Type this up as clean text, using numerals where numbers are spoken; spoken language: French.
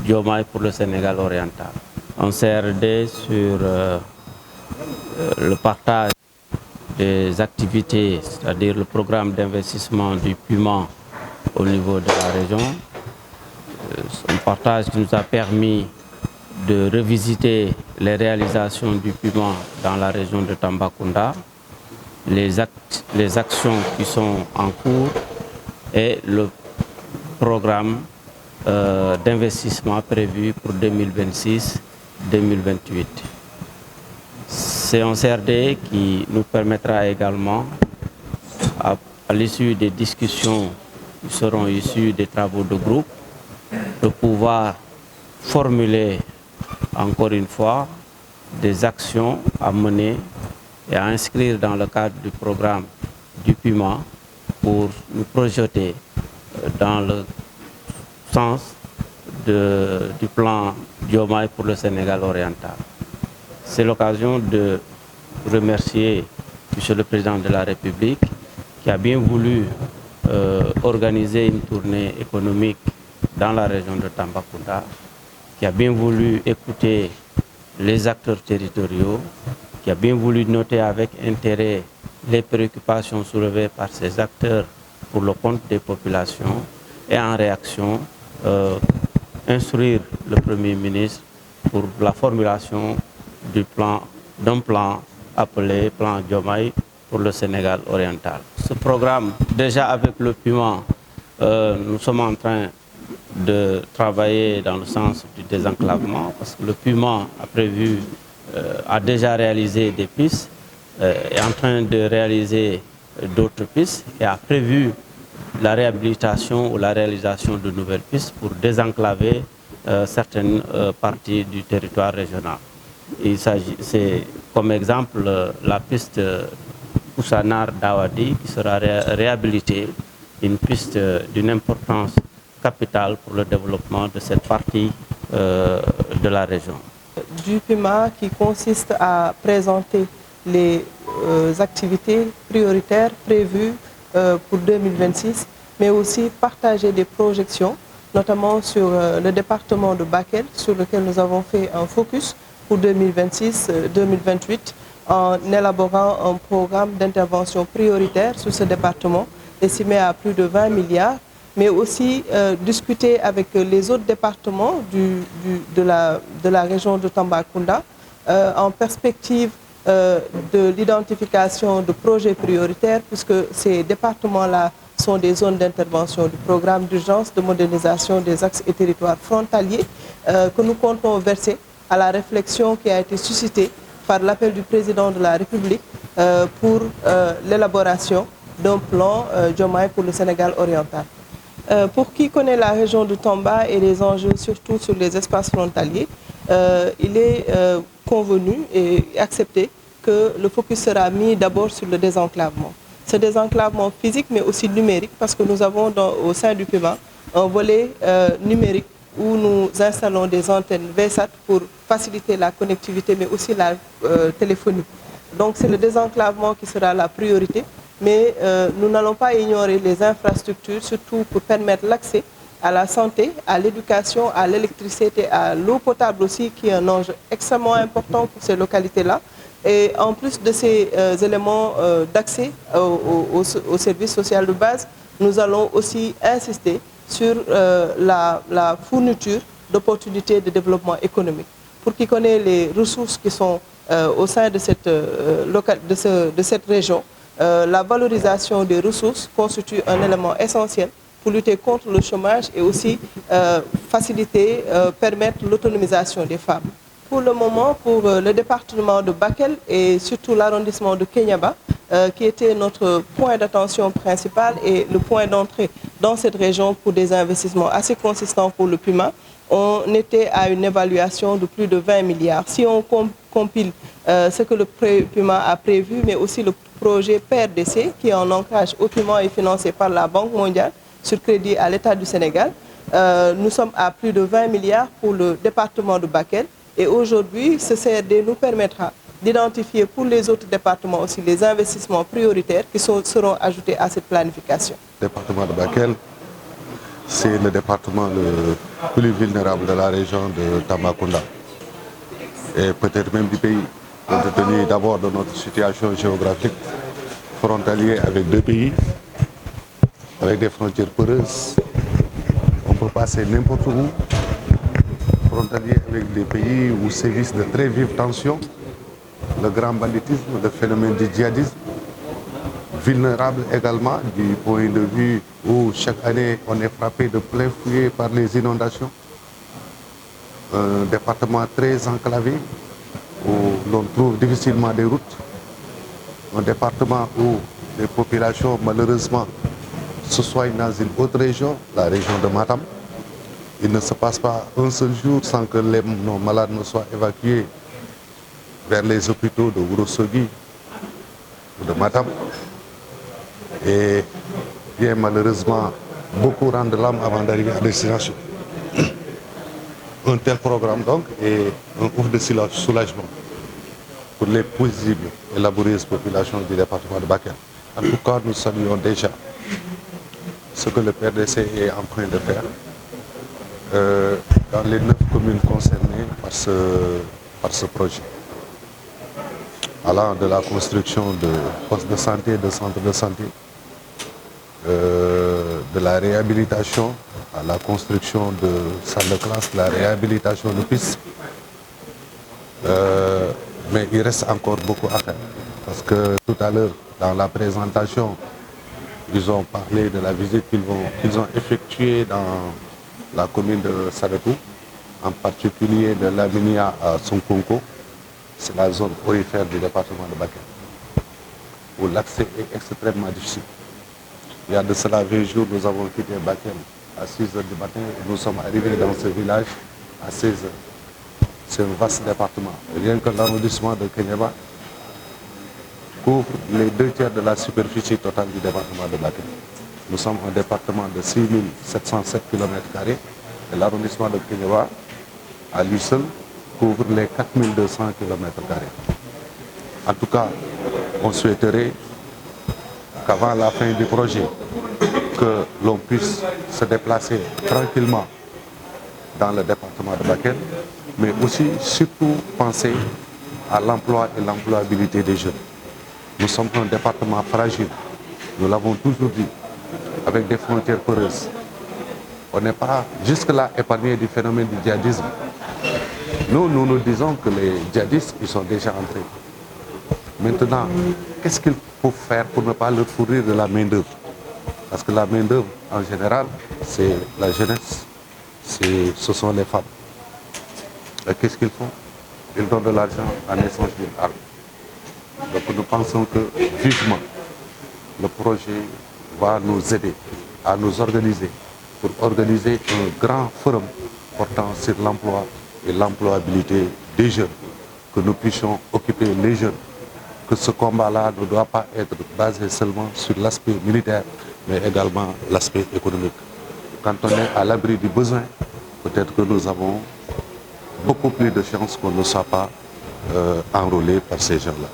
Diomaye pour le Sénégal oriental. Un CRD sur le partage des activités, c'est-à-dire le programme d'investissement du PUMA au niveau de la région. Un partage qui nous a permis de revisiter les réalisations du PUMA dans la région de Tambacounda, les actions qui sont en cours et le programme d'investissement prévu pour 2026-2028. C'est un CRD qui nous permettra également, à l'issue des discussions qui seront issues des travaux de groupe, de pouvoir formuler encore une fois des actions à mener et à inscrire dans le cadre du programme du PUMA pour nous projeter dans le sens du plan Diomaye pour le Sénégal oriental. C'est l'occasion de remercier M. le Président de la République qui a bien voulu organiser une tournée économique dans la région de Tambacounda, qui a bien voulu écouter les acteurs territoriaux, qui a bien voulu noter avec intérêt les préoccupations soulevées par ces acteurs pour le compte des populations et en réaction instruire le Premier ministre pour la formulation d'un plan appelé plan Diomaye pour le Sénégal oriental. Ce programme, déjà avec le PUMA, nous sommes en train de travailler dans le sens du désenclavement parce que le PUMA a déjà réalisé des pistes, est en train de réaliser d'autres pistes et a prévu la réhabilitation ou la réalisation de nouvelles pistes pour désenclaver certaines parties du territoire régional. C'est comme exemple la piste Koussanar-Dawadi qui sera réhabilitée, une piste d'une importance capitale pour le développement de cette partie de la région. Du PUMA qui consiste à présenter les activités prioritaires prévues pour 2026, mais aussi partager des projections, notamment sur le département de Bakel, sur lequel nous avons fait un focus pour 2026-2028, en élaborant un programme d'intervention prioritaire sur ce département, estimé à plus de 20 milliards, mais aussi discuter avec les autres départements de la région de Tambacounda en perspective de l'identification de projets prioritaires, puisque ces départements-là sont des zones d'intervention du programme d'urgence de modernisation des axes et territoires frontaliers que nous comptons verser à la réflexion qui a été suscitée par l'appel du président de la République pour l'élaboration d'un plan Diomaye pour le Sénégal oriental. Pour qui connaît la région de Tamba et les enjeux surtout sur les espaces frontaliers, il est convenu et accepté que le focus sera mis d'abord sur le désenclavement. Ce désenclavement physique mais aussi numérique, parce que nous avons au sein du PUMA un volet numérique où nous installons des antennes VSAT pour faciliter la connectivité mais aussi la téléphonie. Donc c'est le désenclavement qui sera la priorité, mais nous n'allons pas ignorer les infrastructures, surtout pour permettre l'accès à la santé, à l'éducation, à l'électricité, à l'eau potable aussi, qui est un enjeu extrêmement important pour ces localités-là. Et en plus de ces éléments d'accès aux services sociaux de base, nous allons aussi insister sur la fourniture d'opportunités de développement économique. Pour qui connaît les ressources qui sont au sein de cette région, la valorisation des ressources constitue un élément essentiel pour lutter contre le chômage et aussi faciliter, permettre l'autonomisation des femmes. Pour le moment, pour le département de Bakel et surtout l'arrondissement de Kenyaba, qui était notre point d'attention principal et le point d'entrée dans cette région pour des investissements assez consistants pour le PUMA, on était à une évaluation de plus de 20 milliards. Si on compile ce que le PUMA a prévu, mais aussi le projet PRDC, qui est en ancrage au PUMA et financé par la Banque mondiale sur crédit à l'État du Sénégal, nous sommes à plus de 20 milliards pour le département de Bakel. Et aujourd'hui, ce CRD nous permettra d'identifier pour les autres départements aussi les investissements prioritaires qui seront ajoutés à cette planification. Le département de Bakel, c'est le département le plus vulnérables de la région de Tambacounda et peut-être même du pays, compte tenu d'abord de notre situation géographique frontalière avec deux pays, avec des frontières poreuses. On peut passer n'importe où, frontalier avec des pays où sévissent de très vives tensions, le grand banditisme, le phénomène du djihadisme, vulnérable également du point de vue où chaque année on est frappé de plein fouet par les inondations. Un département très enclavé où l'on trouve difficilement des routes. Un département où les populations malheureusement se soignent dans une autre région, la région de Matam. Il ne se passe pas un seul jour sans que nos malades ne soient évacués vers les hôpitaux de Ourossogui ou de Matam. Et bien malheureusement, beaucoup rendent l'âme avant d'arriver à destination. Un tel programme donc est un ouf de soulagement pour les paisibles et laborieuses populations du département de Bakel. En tout cas, nous saluons déjà ce que le PRDC est en train de faire dans les 9 communes concernées par ce projet. Allant de la construction de postes de santé, de centres de santé, de la réhabilitation à la construction de salles de classe, la réhabilitation de pistes. Mais il reste encore beaucoup à faire. Parce que tout à l'heure, dans la présentation, ils ont parlé de la visite qu'ils ont effectuée dans la commune de Saretou, en particulier de Laminia à Sonkonko. C'est la zone aurifère du département de Bakel, où l'accès est extrêmement difficile. Il y a de cela 20 jours, nous avons quitté Bakel à 6 h du matin. Nous sommes arrivés dans ce village à 16 h. C'est un vaste département. Rien que l'arrondissement de Kenyaba couvre les 2/3 de la superficie totale du département de Bakel. Nous sommes un département de 6 707 km² et l'arrondissement de Kenyaba, à lui seul, couvre les 4 200 km². En tout cas, on souhaiterait qu'avant la fin du projet, que l'on puisse se déplacer tranquillement dans le département de Bakel, mais aussi surtout penser à l'emploi et l'employabilité des jeunes. Nous sommes un département fragile, nous l'avons toujours dit, avec des frontières poreuses. On n'est pas jusque-là épargné du phénomène du djihadisme. Nous disons que les djihadistes, ils sont déjà entrés. Maintenant, qu'est-ce qu'il faut faire pour ne pas leur fournir de la main-d'œuvre? Parce que la main-d'œuvre, en général, c'est la jeunesse, ce sont les femmes. Et qu'est-ce qu'ils font? Ils donnent de l'argent en échange d'une arme. Donc nous pensons que vivement, le projet va nous aider à nous organiser pour organiser un grand forum portant sur l'emploi et l'employabilité des jeunes, que nous puissions occuper les jeunes, que ce combat-là ne doit pas être basé seulement sur l'aspect militaire, mais également l'aspect économique. Quand on est à l'abri du besoin, peut-être que nous avons beaucoup plus de chances qu'on ne soit pas enrôlé par ces gens-là.